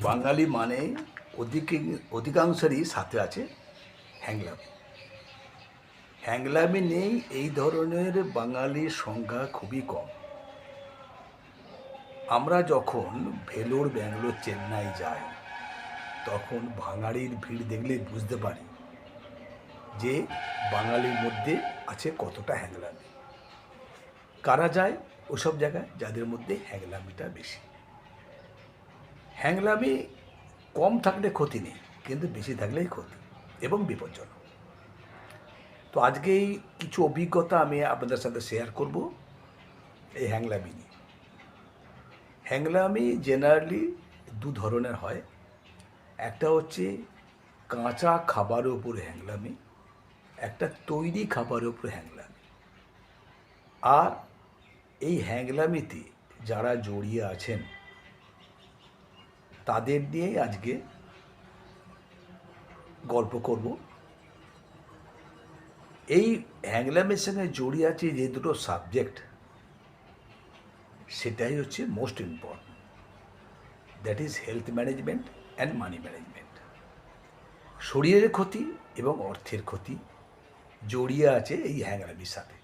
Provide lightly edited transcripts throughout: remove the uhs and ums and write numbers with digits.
বাঙালি মানে অধিকাংশেরই সাথে আছে হ্যাংলামি। হ্যাংলামি নেই এই ধরনের বাঙালির সংখ্যা খুবই কম। আমরা যখন ভেলোর, ব্যাঙ্গালোর, চেন্নাই যাই তখন বাঙালির ভিড় দেখলে বুঝতে পারি যে বাঙালির মধ্যে আছে কতটা হ্যাংলামি। কারা যায় ওসব জায়গায় যাদের মধ্যে হ্যাংলামিটা বেশি। হ্যাংলামি কম থাকলে ক্ষতি নেই, কিন্তু বেশি থাকলেই ক্ষতি এবং বিপজ্জনক। তো আজকে এই কিছু অভিজ্ঞতা আমি আপনাদের সাথে শেয়ার করব এই হ্যাংলামি নিয়ে। হ্যাংলামি জেনারেলি দু ধরনের হয়। একটা হচ্ছে কাঁচা খাবারের উপরে হ্যাংলামি, একটা তৈরি খাবারের উপরে হ্যাংলামি। আর এই হ্যাংলামিতে যারা জড়িয়ে আছেন তাদের নিয়েই আজকে গল্প করব। এই হ্যাংলামের সঙ্গে জড়িয়ে আছে যে দুটো সাবজেক্ট, সেটাই হচ্ছে most important, that is health management and money management. শরীরের ক্ষতি এবং অর্থের ক্ষতি জড়িয়ে আছে এই হ্যাংলামির সাথে।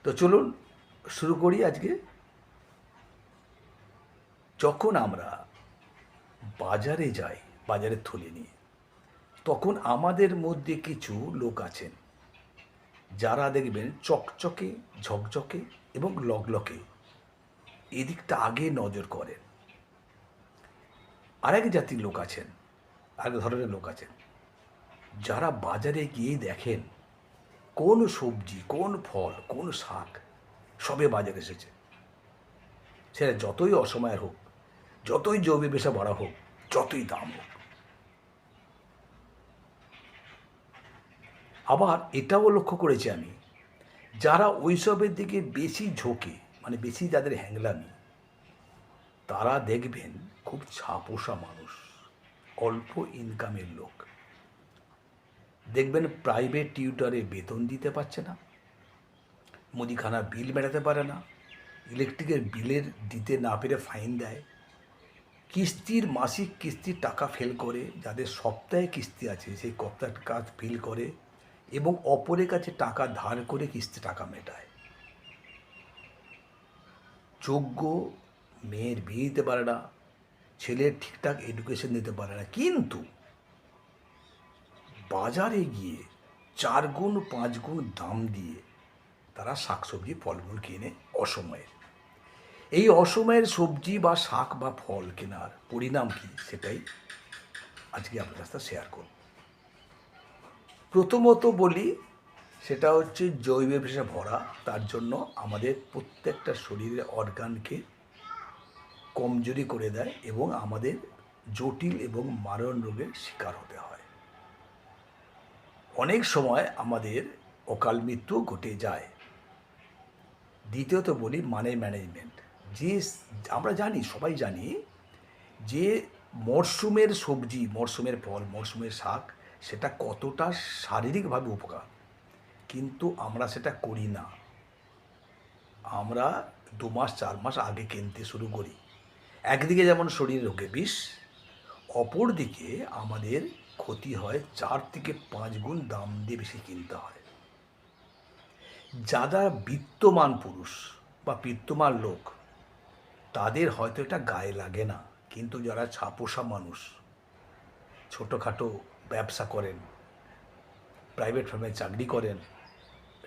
তো চলুন শুরু করি আজকে। যখন আমরা বাজারে যাই, বাজারের থলি নিয়ে, তখন আমাদের মধ্যে কিছু লোক আছেন যারা দেখবেন চকচকে, ঝকঝকে এবং লগলকে এদিকটা আগে নজর করেন। আরেক জাতির লোক আছেন, আরেক ধরনের লোক আছেন যারা বাজারে গিয়ে দেখেন কোন সবজি, কোন ফল, কোন শাক সবে বাজারে এসেছে, সেটা যতই অসময়ের হোক, যতই জৈবিক পেশা বাড়া হোক, যতই দাম হোক। আবার এটাও লক্ষ্য করেছি আমি, যারা ওইসবের দিকে বেশি ঝোঁকে, মানে বেশি যাদের হ্যাংলামি, তারা দেখবেন খুব ছাপোষা মানুষ, অল্প ইনকামের লোক। দেখবেন প্রাইভেট টিউটরে বেতন দিতে পারছে না, মুদিখানা বিল মেটাতে পারে না, ইলেকট্রিকের বিলের দিতে না পেরে ফাইন দেয়, কিস্তির মাসিক কিস্তির টাকা ফেল করে, যাদের সপ্তাহে কিস্তি আছে সেই সপ্তাহের কাজ ফেল করে এবং অপরের কাছে টাকা ধার করে কিস্তি টাকা মেটায়। যোগ্য মেয়ের বিয়ে দিতে পারে না, ছেলের ঠিকঠাক এডুকেশন দিতে পারে না, কিন্তু বাজারে গিয়ে 4 গুণ 5 গুণ দাম দিয়ে তারা শাকসবজি ফলমূল কিনে অসময়ে। এই অসময়ের সবজি বা শাক বা ফল কেনার পরিণাম কী, সেটাই আজকে আপনার সাথে শেয়ার করব। প্রথমত বলি, সেটা হচ্ছে জৈব পেশা ভরা, তার জন্য আমাদের প্রত্যেকটা শরীরের অর্গানকে কমজোরি করে দেয় এবং আমাদের জটিল এবং মারণ রোগের শিকার হতে হয়। অনেক সময় আমাদের অকাল মৃত্যু ঘটে যায়। দ্বিতীয়ত বলি মানি ম্যানেজমেন্ট। যে আমরা জানি, সবাই জানি যে মরশুমের সবজি, মরশুমের ফল, মরশুমের শাক সেটা কতটা শারীরিকভাবে উপকার, কিন্তু আমরা সেটা করি না। আমরা 2 মাস 4 মাস আগে কিনতে শুরু করি। একদিকে যেমন শরীর রোগে বিষ, অপর দিকে আমাদের ক্ষতি হয়, 4 থেকে 5 গুণ দাম দিয়ে বেশি কিনতে হয়। যারা বিত্তমান পুরুষ বা বিত্তমান লোক, তাদের হয়তো এটা গায়ে লাগে না, কিন্তু যারা ছাপোষা মানুষ, ছোটোখাটো ব্যবসা করেন, প্রাইভেট ফার্মে চাকরি করেন,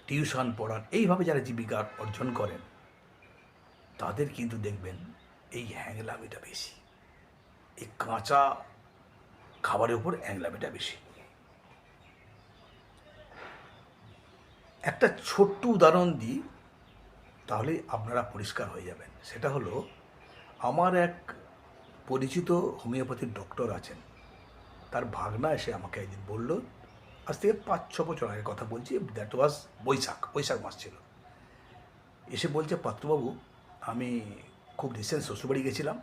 টিউশন পড়ান, এইভাবে যারা জীবিকা অর্জন করেন, তাদের কিন্তু দেখবেন এই হ্যাংলামিটা বেশি, এই কাঁচা খাবারের উপর হ্যাংলামিটা বেশি। একটা ছোট্ট উদাহরণ দিই, তাহলে আপনারা পরিষ্কার হয়ে যাবেন। সেটা হলো, আমার এক পরিচিত হোমিওপ্যাথির ডক্টর আছেন, তার ভাগনা এসে আমাকে একদিন বলল, আজ থেকে 5-6 বছর আগের কথা বলছি, দ্যাট ওয়াজ বৈশাখ মাস ছিল। এসে বলছে, পাত্রবাবু, আমি খুব রিসেন্ট শ্বশুরবাড়ি গেছিলাম,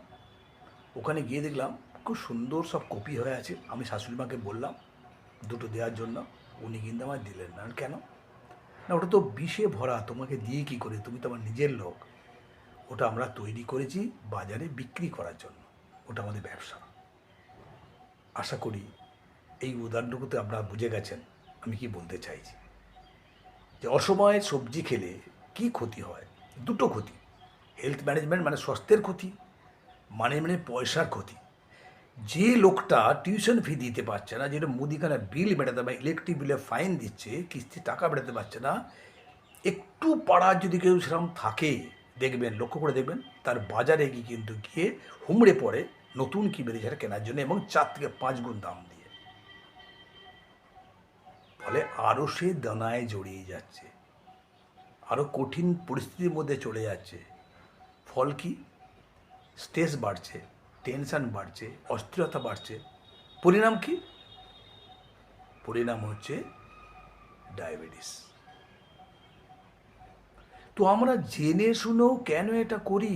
ওখানে গিয়ে দেখলাম খুব সুন্দর সব কপি হয়ে আছে। আমি শাশুড়িমাকে বললাম দুটো দেওয়ার জন্য, উনি কিন্তু আমায় দিলেন না। কেন? না, ওটা তো বিষে ভরা, তোমাকে দিয়ে কী করে, তুমি তো আমার নিজের লোক। ওটা আমরা তৈরি করেছি বাজারে বিক্রি করার জন্য, ওটা আমাদের ব্যবসা। আশা করি এই উদাহরণটুকুতে আপনারা বুঝে গেছেন আমি কি বলতে চাইছি। যে অসময়ে সবজি খেলে কি ক্ষতি হয়, দুটো ক্ষতি। হেলথ ম্যানেজমেন্ট মানে স্বাস্থ্যের ক্ষতি, মানে পয়সার ক্ষতি। যে লোকটা টিউশন ফি দিতে পারছে না, যেটা মুদিখানা বিল মেটাতে বা ইলেকট্রিক বিলে ফাইন দিচ্ছে, কিস্তির টাকা মেটাতে পারছে না, একটু পাড়ার যদি কেউ সেরকম থাকে দেখবেন, লক্ষ্য করে দেখবেন তার বাজারে গিয়ে কিন্তু গিয়ে হুমড়ে পড়ে নতুন কি বেরিয়ে সেটা কেনার জন্য, এবং 4 থেকে 5 গুণ দাম দিয়ে। ফলে আরও সে দানায় জড়িয়ে যাচ্ছে, আরও কঠিন পরিস্থিতির মধ্যে চলে যাচ্ছে। ফল কি? স্ট্রেস বাড়ছে, টেনশন বাড়ছে, অস্থিরতা বাড়ছে। পরিণাম কি? পরিণাম হচ্ছে ডায়াবেটিস। তো আমরা জেনে শুনেও কেন এটা করি?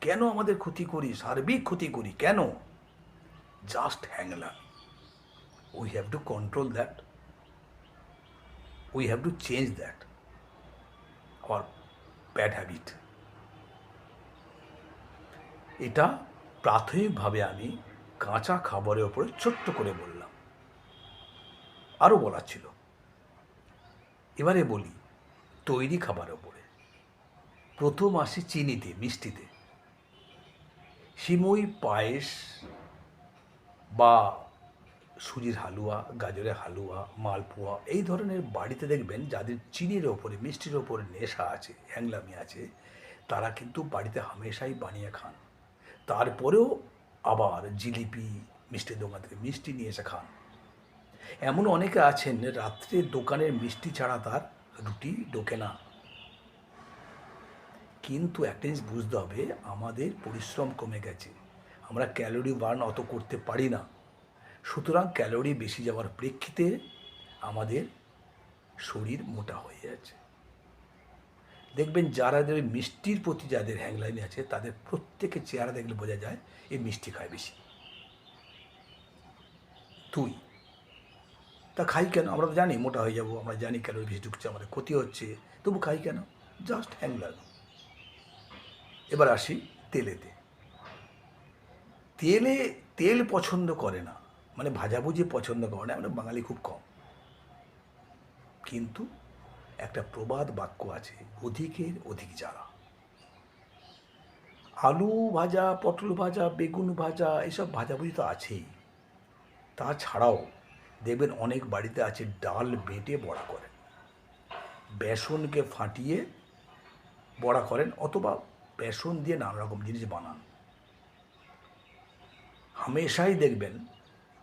কেন আমাদের ক্ষতি করি, সার্বিক ক্ষতি করি কেন? জাস্ট হ্যাংলাম। We have to control that, we have to change that our bad habit. এটা প্রাথমিকভাবে আমি কাঁচা খাবারের ওপরে ছোট্ট করে বললাম, আরও বলার ছিল। এবারে বলি তৈরি খাবারের ওপরে। প্রথম আসি চিনিতে, মিষ্টিতে। সিমুই পায়েস বা সুজির হালুয়া, গাজরের হালুয়া, মালপোয়া, এই ধরনের বাড়িতে দেখবেন যাদের চিনির ওপরে, মিষ্টির ওপরে নেশা আছে, হ্যাংলামি আছে, তারা কিন্তু বাড়িতে হামেশাই বানিয়ে খান। তারপরেও আবার জিলিপি, মিষ্টির দোকান থেকে মিষ্টি নিয়ে এসে খান। এমন অনেকে আছেন রাত্রে দোকানের মিষ্টি ছাড়া তার রুটি ঢোকে না। কিন্তু একটা জিনিস বুঝতে হবে, আমাদের পরিশ্রম কমে গেছে, আমরা ক্যালোরি বার্ন অত করতে পারি না। সুতরাং ক্যালোরি বেশি যাওয়ার প্রেক্ষিতে আমাদের শরীর মোটা হয়ে যাচ্ছে। দেখবেন যাদের মিষ্টির প্রতি যাদের হ্যাংলামি আছে তাদের প্রত্যেকের চেহারা দেখলে বোঝা যায় এই মিষ্টি খায় বেশি। তুই তা খাই কেন? আমরা তো জানি মোটা হয়ে যাব, আমরা জানি ক্যালোরি বেশি ঢুকছে, আমাদের ক্ষতি হচ্ছে, তবু খাই কেন? জাস্ট হ্যাংলামি। এবার আসি তেলেতে। তেল পছন্দ করে না, মানে ভাজাভুজি পছন্দ করে না, মানে বাঙালি খুব কম। কিন্তু একটা প্রবাদ বাক্য আছে, অধিকের অধিক জ্বালা। আলু ভাজা, পটল ভাজা, বেগুন ভাজা, এসব ভাজাভুজি তো আছেই। তাছাড়াও দেখবেন অনেক বাড়িতে আছে ডাল বেটে বড়া করেন, বেসনকে ফাটিয়ে বড়া করেন, অথবা বেসন দিয়ে নানা রকম জিনিস বানান। হামেশাই দেখবেন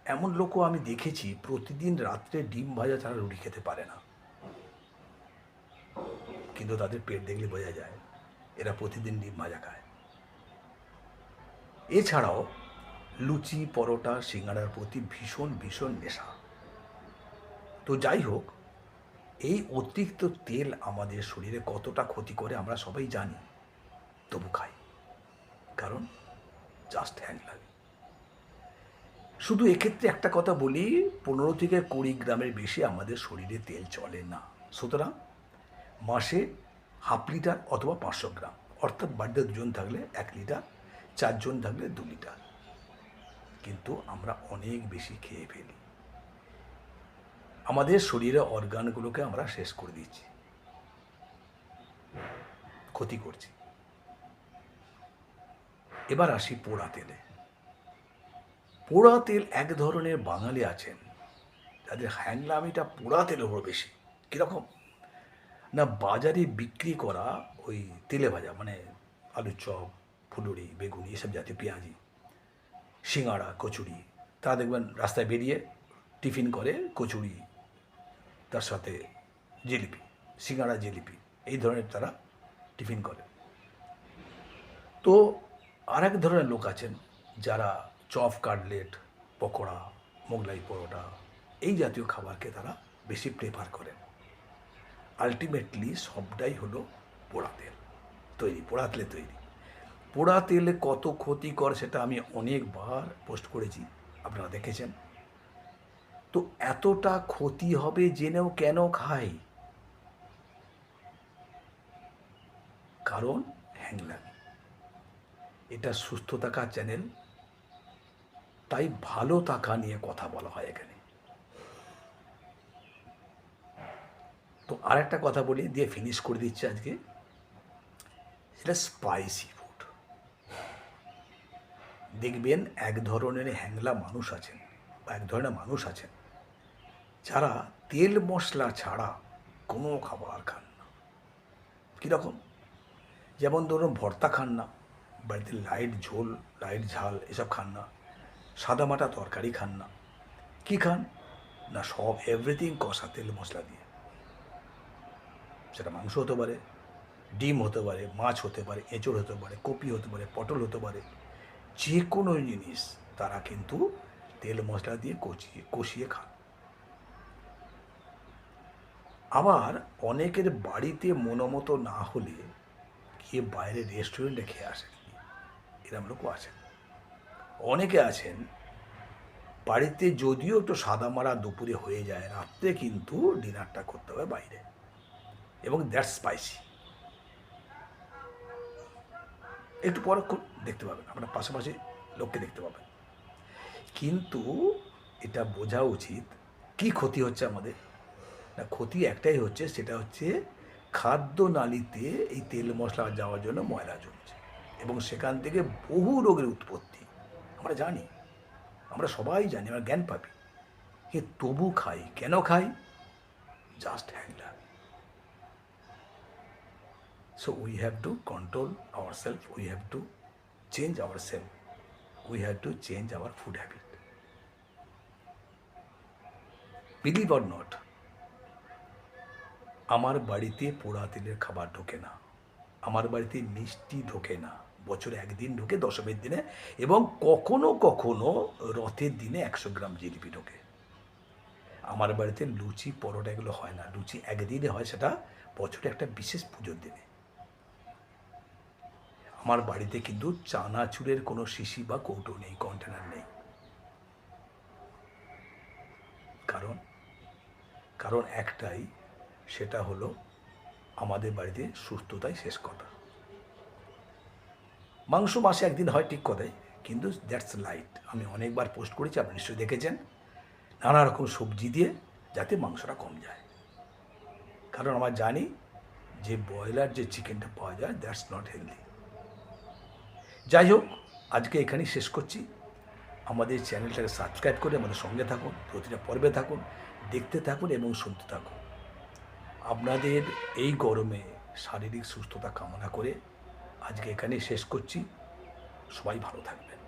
এমন লোকও আমি দেখেছি প্রতিদিন রাত্রে ডিম ভাজা ছাড়া রুটি খেতে পারে না, কিন্তু তাদের পেট দেখলে বোঝা যায় এরা প্রতিদিন ডিম ভাজা খায়। এছাড়াও লুচি, পরোটা, সিঙ্গাড়ার প্রতি ভীষণ ভীষণ নেশা। তো যাই হোক, এই অতিরিক্ত তেল আমাদের শরীরে কতটা ক্ষতি করে আমরা সবাই জানি, তবু খাই, কারণ জাস্ট হ্যাংলামি। শুধু এক্ষেত্রে একটা কথা বলি, 15 থেকে 20 গ্রামের বেশি আমাদের শরীরে তেল চলে না। সুতরাং মাসে 1/2 লিটার অথবা 500 গ্রাম, অর্থাৎ বাড়িতে 2 জন থাকলে 1 লিটার, 4 জন থাকলে 2 লিটার। কিন্তু আমরা অনেক বেশি খেয়ে ফেলি, আমাদের শরীরে অর্গানগুলোকে আমরা শেষ করে দিচ্ছি, ক্ষতি করছি। এবার আসি পোড়া তেলে। পোড়া তেল, এক ধরনের বাঙালি আছেন যাদের হ্যাংলামিটা পোড়া তেলের উপর বেশি। কীরকম না, বাজারে বিক্রি করা ওই তেলে ভাজা, মানে আলুর চপ, ফুলুরি, বেগুনি, এসব জাতীয়, পেঁয়াজি, সিঙাড়া, কচুরি, তারা দেখবেন রাস্তায় বেরিয়ে টিফিন করে কচুরি, তার সাথে জিলিপি, সিঙাড়া, জিলিপি, এই ধরনের তারা টিফিন করে। তো আর এক ধরনের লোক আছেন যারা চপ, কাটলেট, পকোড়া, মোগলাই পরোটা, এই জাতীয় খাবারকে তারা বেশি প্রেফার করেন। আলটিমেটলি সবটাই হলো পোড়া তেল তৈরি, পোড়া তেলে তৈরি। পোড়া তেলে কত ক্ষতিকর সেটা আমি অনেকবার পোস্ট করেছি, আপনারা দেখেছেন। তো এতটা ক্ষতি হবে জেনেও কেন খাই? কারণ হ্যাংলামি। এটা সুস্থ থাকা চ্যানেল, তাই ভালো থাকা নিয়ে কথা বলা হয় এখানে। তো আর একটা কথা বলি, দিয়ে ফিনিশ করে দিচ্ছি আজকে। এটা স্পাইসি ফুড। দেখবেন এক ধরনের হ্যাংলা মানুষ আছেন, বা এক ধরনের মানুষ আছেন যারা তেল মশলা ছাড়া কোনো খাবার খান না। কীরকম? যেমন ধরুন ভর্তা খান না, বাড়িতে লাইট ঝোল, লাইট ঝাল এসব খান না, সাদামাটা তরকারি খান না। কী খান না, সব এভরিথিং কষা তেল মশলা দিয়ে। সেটা মাংস হতে পারে, ডিম হতে পারে, মাছ হতে পারে, এঁচড় হতে পারে, কপি হতে পারে, পটল হতে পারে, যে কোনো জিনিস তারা কিন্তু তেল মশলা দিয়ে কষিয়ে খান। আবার অনেকের বাড়িতে মনোমতো না হলে গিয়ে বাইরে রেস্টুরেন্টে খেয়ে আসেন, এরম লোকও আছেন। অনেকে আছেন বাড়িতে যদিও একটু সাদা মারা দুপুরে হয়ে যায়, রাত্রে কিন্তু ডিনারটা করতে হবে বাইরে, এবং দ্যাটস স্পাইসি। একটু পরক্ষণ দেখতে পাবেন, আপনার পাশাপাশি লোককে দেখতে পাবেন। কিন্তু এটা বোঝা উচিত কি ক্ষতি হচ্ছে আমাদের। না, ক্ষতি একটাই হচ্ছে, সেটা হচ্ছে খাদ্য নালীতে এই তেল মশলা যাওয়ার জন্য ময়লা জমছে, এবং সেখান থেকে বহু রোগের উৎপত্তি। আমরা জানি, আমরা সবাই জানি, আমরা জ্ঞান পাবি, তবু খাই। কেন খাই? Just Hangla. So we have to control ourselves, we have to change ourselves, we have to change our food habit. Believe or not, আমার বাড়িতে পোড়া তেলের খাবার ঢোকে না, আমার বাড়িতে মিষ্টি ঢোকে না, বছরে একদিন ঢোকে দশমীর দিনে, এবং কখনো কখনো রথের দিনে 100 গ্রাম জিলিপি ঢোকে। আমার বাড়িতে লুচি পরোটা এগুলো হয় না, লুচি একদিনে হয়, সেটা বছরে একটা বিশেষ পুজোর দিনে। আমার বাড়িতে কিন্তু চানাচুরের কোনো শিশি বা কৌটো নেই, কন্টেনার নেই। কারণ একটাই, সেটা হলো আমাদের বাড়িতে সুস্থতাই শেষ কথা। মাংস মাসে একদিন হয়, ঠিক কথাই, কিন্তু দ্যাটস লাইট। আমি অনেকবার পোস্ট করেছি, আপনি নিশ্চয়ই দেখেছেন, নানা রকম সবজি দিয়ে, যাতে মাংসটা কম যায়। কারণ আমরা জানি যে ব্রয়লার যে চিকেনটা পাওয়া যায়, দ্যাটস নট হেলদি। যাই হোক, আজকে এখানেই শেষ করছি। আমাদের চ্যানেলটাকে সাবস্ক্রাইব করে আমাদের সঙ্গে থাকুন, প্রতিটা পর্বে থাকুন, দেখতে থাকুন এবং শুনতে থাকুন। আপনাদের এই গরমে শারীরিক সুস্থতা কামনা করে আজকে এখানেই শেষ করছি। সবাই ভালো থাকবেন।